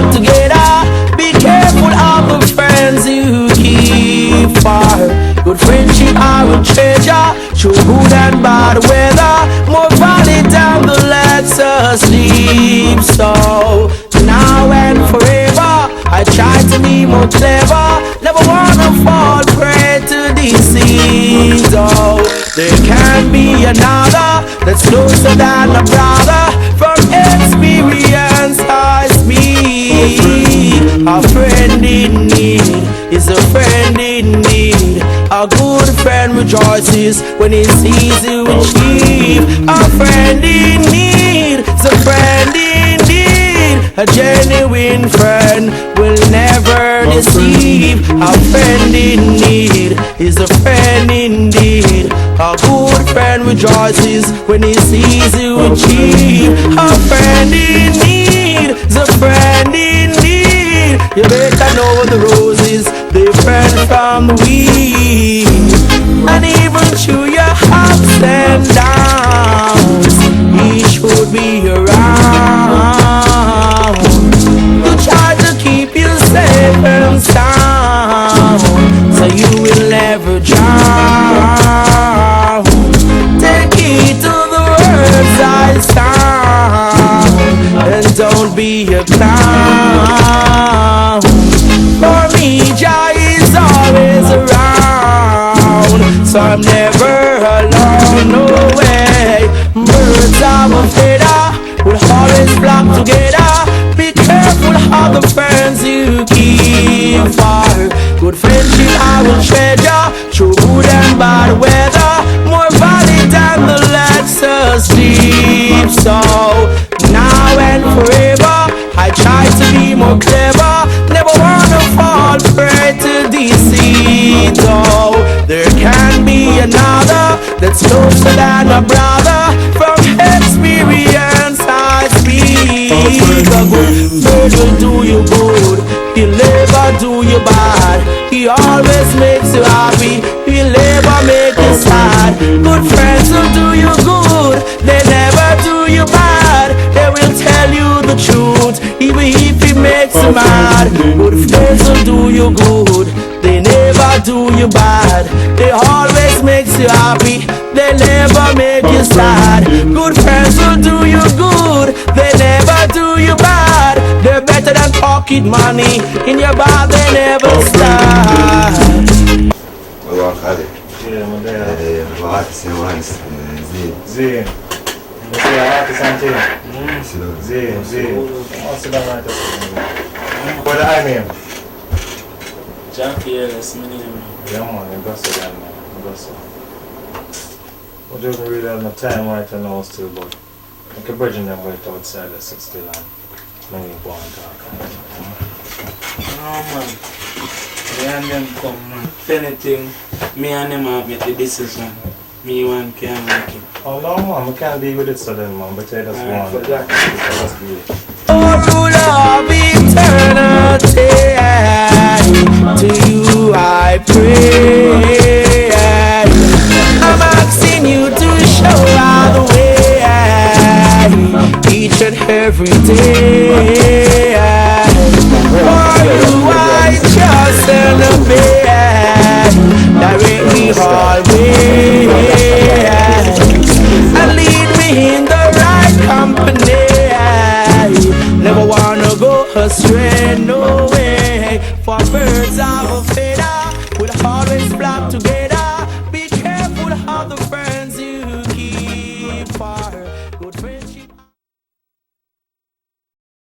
flock together. Be careful of the friends you keep far. Good friendship I will treasure, through good and bad weather. More valid than the lesser sleep. So now and forever, I try to be more clever. Never wanna fall prey to deceit. Oh, there can be another that's closer than a brother. From experience I speak. A friend in need is a friend in need. A good friend rejoices when he sees you achieve. A friend in need is a friend in need. A genuine friend will never deceive. A friend in need is a friend indeed. A good friend rejoices when he sees you achieve. A friend in need is a friend indeed. You better know the roses different from the weeds. And even through your ups and downs, he should be around to try to keep you safe and sound, so you will never drown. Take heed to the words I sound, and don't be a clown. For me, Jah is always around, so I'm never alone, no way. Birds of a feather will always flock together. Be careful of the friends you keep far. Good friendship I will treasure, through good and bad weather. More valid than the lesser sleep. So now and forever, I try to be more clever. Never wanna fall prey to deceit. Oh, there can be another that's closer than a brother. From experience I speak. A good friend will do you good, he'll never do you bad. He always makes you happy, he'll never make you sad. Good friends will do you good, they never do you bad. They will tell you the truth, even if it makes you mad. Good friends will do you good, they never do you bad. They always makes you happy, they never make you sad. Good friends will do you good, they never do you bad. They're better than pocket money, in your bar they never start. Well, Ali. Yeah, my dad. Artist and artist. Zin. You see an artist and thing? Zin. What's the artist? What the I name? Jackie, that's my name. Yeah, man, I got so that, man. I got so. I don't really have no time right now still, but I can bridge them right outside, I sit still and maybe go and talk. No, man. Me and them come, man. If anything, me and them have made the decision. Me one can't make it. Oh no, man, I can't be with it so then, man, but I just want for that. Just be it. Oh, ruler of eternity, to you I pray.